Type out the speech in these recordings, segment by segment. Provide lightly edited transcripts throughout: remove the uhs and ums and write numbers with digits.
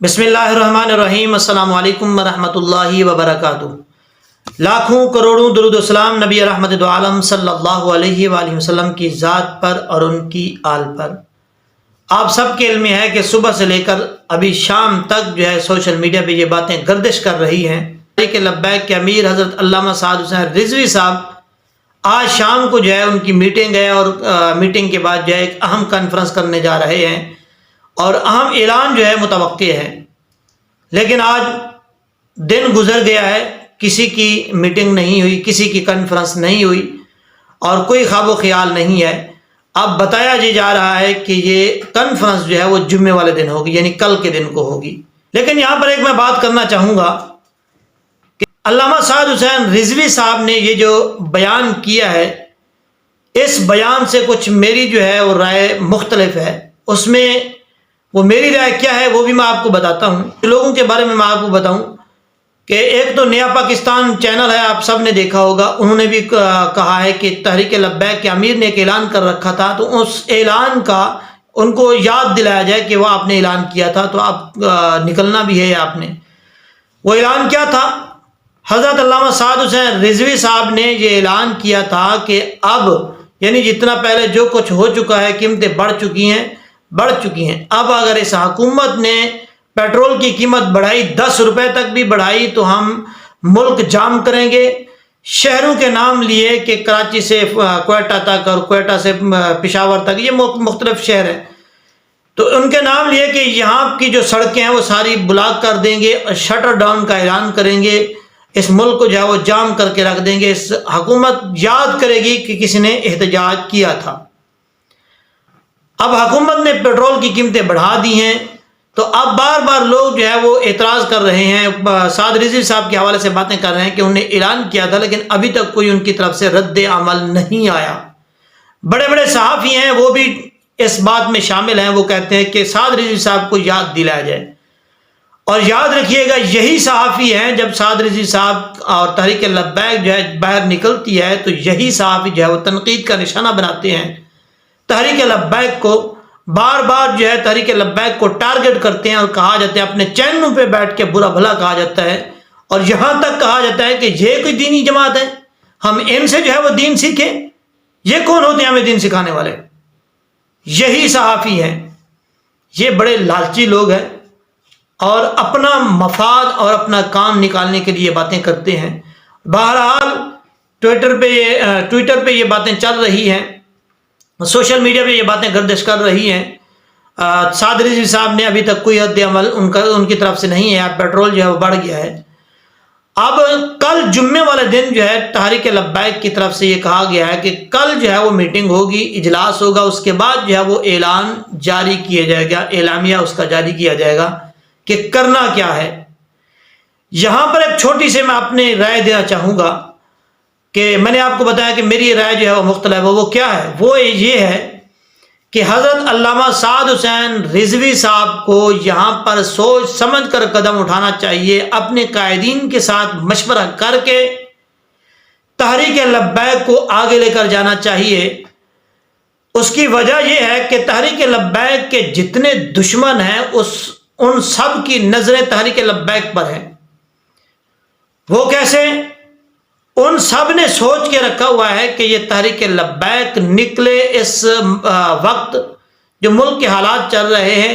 بسم اللہ الرحمن الرحیم۔ السلام علیکم ورحمۃ اللہ وبرکاتہ۔ لاکھوں کروڑوں درود و سلام نبی رحمت دو عالم صلی اللہ علیہ وآلہ وسلم کی ذات پر اور ان کی آل پر۔ آپ سب کے علم میں ہے کہ صبح سے لے کر ابھی شام تک جو ہے سوشل میڈیا پہ یہ باتیں گردش کر رہی ہیں کہ لبیک کے امیر حضرت علامہ سعد حسین رضوی صاحب آج شام کو جو ہے ان کی میٹنگ ہے اور میٹنگ کے بعد جو ہے ایک اہم کانفرنس کرنے جا رہے ہیں اور اہم اعلان جو ہے متوقع ہے، لیکن آج دن گزر گیا ہے، کسی کی میٹنگ نہیں ہوئی، کسی کی کانفرنس نہیں ہوئی اور کوئی خواب و خیال نہیں ہے۔ اب بتایا جا رہا ہے کہ یہ کانفرنس جو ہے وہ جمعے والے دن ہوگی، یعنی کل کے دن کو ہوگی۔ لیکن یہاں پر ایک میں بات کرنا چاہوں گا کہ علامہ سعد حسین رضوی صاحب نے یہ جو بیان کیا ہے، اس بیان سے کچھ میری جو ہے وہ رائے مختلف ہے۔ اس میں وہ میری رائے کیا ہے وہ بھی میں آپ کو بتاتا ہوں۔ لوگوں کے بارے میں آپ کو بتاؤں کہ ایک تو نیا پاکستان چینل ہے، آپ سب نے دیکھا ہوگا، انہوں نے بھی کہا ہے کہ تحریک لبیک کے امیر نے ایک اعلان کر رکھا تھا، تو اس اعلان کا ان کو یاد دلایا جائے کہ وہ آپ نے اعلان کیا تھا، تو آپ نکلنا بھی ہے آپ نے۔ وہ اعلان کیا تھا؟ حضرت علامہ سعد حسین رضوی صاحب نے یہ اعلان کیا تھا کہ اب یعنی جتنا پہلے جو کچھ ہو چکا ہے، قیمتیں بڑھ چکی ہیں، اب اگر اس حکومت نے پیٹرول کی قیمت بڑھائی، 10 روپے تک بھی بڑھائی، تو ہم ملک جام کریں گے۔ شہروں کے نام لیے کہ کراچی سے کوئٹہ تک اور کوئٹہ سے پشاور تک، یہ مختلف شہر ہیں، تو ان کے نام لیے کہ یہاں کی جو سڑکیں ہیں وہ ساری بلاک کر دیں گے اور شٹر ڈاؤن کا اعلان کریں گے، اس ملک کو جو ہے وہ جام کر کے رکھ دیں گے۔ اس حکومت یاد کرے گی کہ کسی نے احتجاج کیا تھا۔ اب حکومت نے پیٹرول کی قیمتیں بڑھا دی ہیں، تو اب بار بار لوگ جو ہے وہ اعتراض کر رہے ہیں، سعد رضوی صاحب کے حوالے سے باتیں کر رہے ہیں کہ انہوں نے اعلان کیا تھا لیکن ابھی تک کوئی ان کی طرف سے رد عمل نہیں آیا۔ بڑے بڑے صحافی ہیں وہ بھی اس بات میں شامل ہیں، وہ کہتے ہیں کہ سعد رضوی صاحب کو یاد دلایا جائے، اور یاد رکھیے گا یہی صحافی ہیں، جب سعد رضوی صاحب اور تحریک لبیک جو ہے باہر نکلتی ہے تو یہی صحافی جو ہے وہ تنقید کا نشانہ بناتے ہیں، تحریک لبیک کو بار بار جو ہے تحریک لبیک کو ٹارگٹ کرتے ہیں اور کہا جاتا ہے، اپنے چینلوں پہ بیٹھ کے برا بھلا کہا جاتا ہے، اور یہاں تک کہا جاتا ہے کہ یہ کوئی دینی جماعت ہے، ہم ان سے جو ہے وہ دین سیکھیں۔ یہ کون ہوتے ہیں ہمیں دین سکھانے والے؟ یہی صحافی ہیں۔ یہ بڑے لالچی لوگ ہیں اور اپنا مفاد اور اپنا کام نکالنے کے لیے باتیں کرتے ہیں۔ بہرحال ٹویٹر پہ یہ باتیں چل رہی ہیں، سوشل میڈیا پہ یہ باتیں گردش کر رہی ہیں۔ سعد رضوی صاحب نے ابھی تک کوئی رد عمل ان کی طرف سے نہیں ہے، پیٹرول جو ہے وہ بڑھ گیا ہے۔ اب کل جمعے والے دن جو ہے تحریک لبیک کی طرف سے یہ کہا گیا ہے کہ کل جو ہے وہ میٹنگ ہوگی، اجلاس ہوگا، اس کے بعد جو ہے وہ اعلان جاری کیا جائے گا، اعلامیہ اس کا جاری کیا جائے گا کہ کرنا کیا ہے۔ یہاں پر ایک چھوٹی سی میں اپنی رائے دینا چاہوں گا کہ میں نے آپ کو بتایا کہ میری رائے جو ہے وہ مختلف ہے۔ وہ کیا ہے؟ وہ یہ ہے کہ حضرت علامہ سعد حسین رضوی صاحب کو یہاں پر سوچ سمجھ کر قدم اٹھانا چاہیے، اپنے قائدین کے ساتھ مشورہ کر کے تحریک لبیک کو آگے لے کر جانا چاہیے۔ اس کی وجہ یہ ہے کہ تحریک لبیک کے جتنے دشمن ہیں ان سب کی نظریں تحریک لبیک پر ہیں۔ وہ کیسے؟ ان سب نے سوچ کے رکھا ہوا ہے کہ یہ تحریک لبیک نکلے اس وقت جو ملک کے حالات چل رہے ہیں،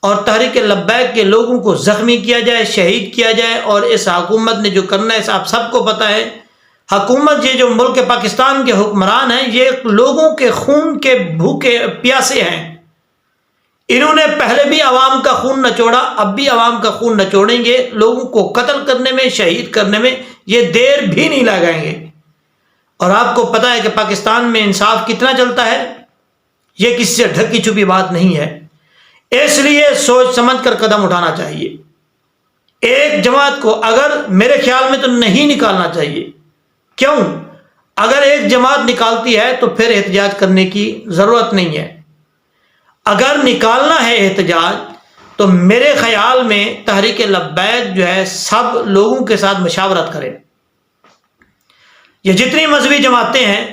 اور تحریک لبیک کے لوگوں کو زخمی کیا جائے، شہید کیا جائے، اور اس حکومت نے جو کرنا ہے آپ سب کو پتہ ہے۔ حکومت یہ جو ملک پاکستان کے حکمران ہیں، یہ لوگوں کے خون کے بھوکے پیاسے ہیں۔ انہوں نے پہلے بھی عوام کا خون نچوڑا، اب بھی عوام کا خون نچوڑیں گے۔ لوگوں کو قتل کرنے میں، شہید کرنے میں یہ دیر بھی نہیں لگائیں گے۔ اور آپ کو پتہ ہے کہ پاکستان میں انصاف کتنا چلتا ہے، یہ کسی سے ڈھکی چھپی بات نہیں ہے۔ اس لیے سوچ سمجھ کر قدم اٹھانا چاہیے۔ ایک جماعت کو اگر میرے خیال میں تو نہیں نکالنا چاہیے۔ کیوں؟ اگر ایک جماعت نکالتی ہے تو پھر احتجاج کرنے کی ضرورت نہیں ہے۔ اگر نکالنا ہے احتجاج تو میرے خیال میں تحریک لبیک جو ہے سب لوگوں کے ساتھ مشاورت کرے۔ یہ جتنی مذہبی جماعتیں ہیں،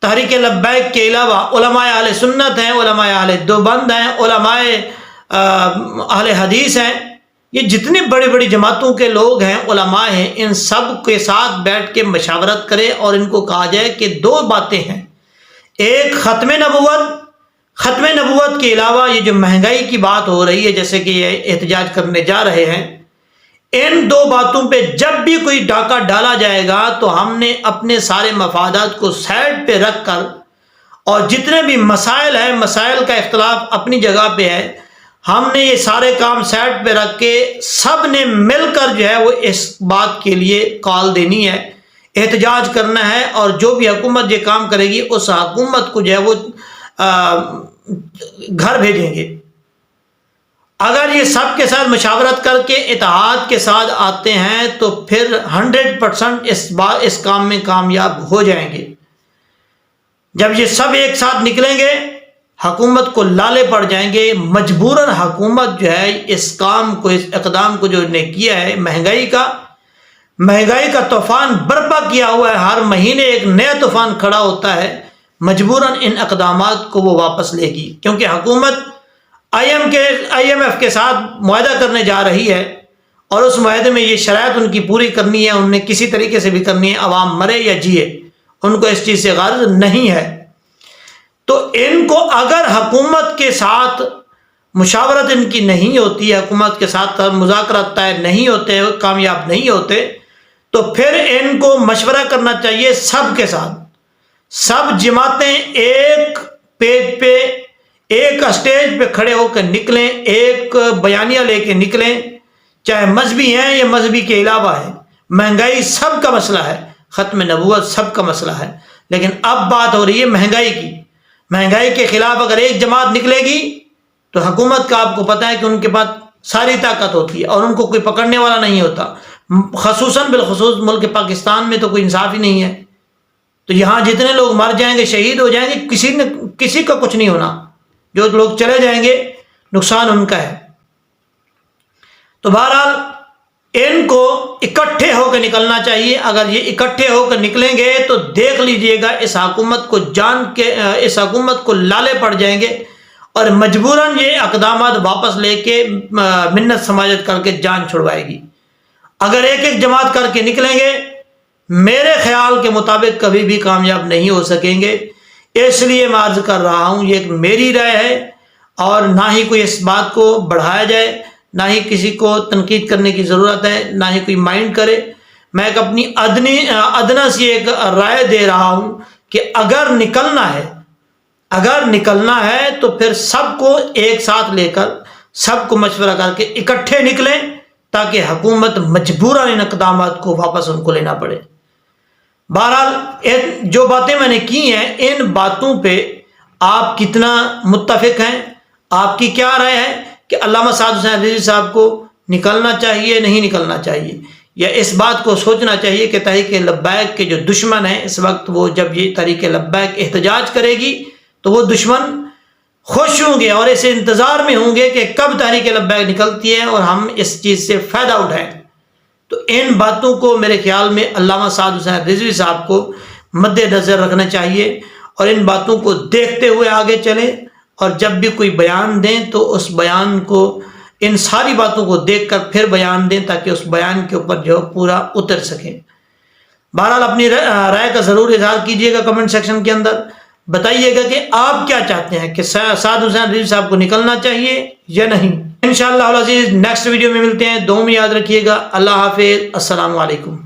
تحریک لبیک کے علاوہ علماء اہل سنت ہیں، علماء اہل دیوبند ہیں، علماء اہل حدیث ہیں، یہ جتنی بڑی بڑی جماعتوں کے لوگ ہیں، علماء ہیں، ان سب کے ساتھ بیٹھ کے مشاورت کرے اور ان کو کہا جائے کہ دو باتیں ہیں، ایک ختم نبوت کے علاوہ یہ جو مہنگائی کی بات ہو رہی ہے، جیسے کہ یہ احتجاج کرنے جا رہے ہیں، ان دو باتوں پہ جب بھی کوئی ڈاکہ ڈالا جائے گا تو ہم نے اپنے سارے مفادات کو سائڈ پہ رکھ کر، اور جتنے بھی مسائل ہیں، مسائل کا اختلاف اپنی جگہ پہ ہے، ہم نے یہ سارے کام سائڈ پہ رکھ کے سب نے مل کر جو ہے وہ اس بات کے لیے کال دینی ہے، احتجاج کرنا ہے، اور جو بھی حکومت یہ کام کرے گی اس حکومت کو جو ہے وہ گھر بھیجیں گے۔ اگر یہ سب کے ساتھ مشاورت کر کے اتحاد کے ساتھ آتے ہیں تو پھر 100% اس کام میں کامیاب ہو جائیں گے۔ جب یہ سب ایک ساتھ نکلیں گے، حکومت کو لالے پڑ جائیں گے، مجبوراً حکومت جو ہے اس کام کو، اس اقدام کو جو نے کیا ہے، مہنگائی کا طوفان برپا کیا ہوا ہے، ہر مہینے ایک نیا طوفان کھڑا ہوتا ہے، مجبوراً ان اقدامات کو وہ واپس لے گی، کیونکہ حکومت IMF کے ساتھ معاہدہ کرنے جا رہی ہے، اور اس معاہدے میں یہ شرائط ان کی پوری کرنی ہے، انہوں نے کسی طریقے سے بھی کرنی ہے، عوام مرے یا جیے، ان کو اس چیز سے غرض نہیں ہے۔ تو ان کو اگر حکومت کے ساتھ مشاورت ان کی نہیں ہوتی، حکومت کے ساتھ مذاکرات طے نہیں ہوتے، کامیاب نہیں ہوتے، تو پھر ان کو مشورہ کرنا چاہیے سب کے ساتھ، سب جماعتیں ایک پیج پہ، ایک اسٹیج پہ کھڑے ہو کر نکلیں، ایک بیانیہ لے کے نکلیں، چاہے مذہبی ہیں یا مذہبی کے علاوہ ہے، مہنگائی سب کا مسئلہ ہے، ختم نبوت سب کا مسئلہ ہے، لیکن اب بات ہو رہی ہے مہنگائی کی۔ مہنگائی کے خلاف اگر ایک جماعت نکلے گی تو حکومت کا آپ کو پتہ ہے کہ ان کے پاس ساری طاقت ہوتی ہے اور ان کو کوئی پکڑنے والا نہیں ہوتا، خصوصاً بالخصوص ملک پاکستان میں تو کوئی انصاف ہی نہیں ہے، تو یہاں جتنے لوگ مر جائیں گے، شہید ہو جائیں گے، کسی کا کچھ نہیں ہونا، جو لوگ چلے جائیں گے نقصان ان کا ہے۔ تو بہرحال ان کو اکٹھے ہو کے نکلنا چاہیے، اگر یہ اکٹھے ہو کر نکلیں گے تو دیکھ لیجئے گا اس حکومت کو لالے پڑ جائیں گے، اور مجبوراً یہ اقدامات واپس لے کے منت سماجت کر کے جان چھڑوائے گی۔ اگر ایک ایک جماعت کر کے نکلیں گے، میرے خیال کے مطابق کبھی بھی کامیاب نہیں ہو سکیں گے، اس لیے میں عرض کر رہا ہوں، یہ ایک میری رائے ہے، اور نہ ہی کوئی اس بات کو بڑھایا جائے، نہ ہی کسی کو تنقید کرنے کی ضرورت ہے، نہ ہی کوئی مائنڈ کرے، میں ایک اپنی ادنا سی ایک رائے دے رہا ہوں کہ اگر نکلنا ہے تو پھر سب کو ایک ساتھ لے کر، سب کو مشورہ کر کے اکٹھے نکلیں، تاکہ حکومت مجبوراً ان اقدامات کو واپس ان کو لینا پڑے۔ بہرحال جو باتیں میں نے کی ہیں، ان باتوں پہ آپ کتنا متفق ہیں، آپ کی کیا رائے ہے کہ علامہ سعد حسین رضوی صاحب کو نکلنا چاہیے، نہیں نکلنا چاہیے، یا اس بات کو سوچنا چاہیے کہ تحریک لبیک کے جو دشمن ہیں اس وقت، وہ جب یہ تحریک لبیک احتجاج کرے گی تو وہ دشمن خوش ہوں گے اور اس انتظار میں ہوں گے کہ کب تحریک لبیک نکلتی ہے اور ہم اس چیز سے فائدہ اٹھائیں۔ تو ان باتوں کو میرے خیال میں علامہ سعد حسین رضوی صاحب کو مد نظر رکھنا چاہیے، اور ان باتوں کو دیکھتے ہوئے آگے چلیں، اور جب بھی کوئی بیان دیں تو اس بیان کو، ان ساری باتوں کو دیکھ کر پھر بیان دیں، تاکہ اس بیان کے اوپر جو پورا اتر سکیں۔ بہرحال اپنی رائے کا ضرور اظہار کیجیے گا کمنٹ سیکشن کے اندر، بتائیے گا کہ آپ کیا چاہتے ہیں کہ سعد حسین رضوی صاحب کو نکلنا چاہیے یا نہیں۔ انشاءاللہ العزیز نیکسٹ ویڈیو میں ملتے ہیں، دعا میں یاد رکھیے گا۔ اللہ حافظ، السلام علیکم۔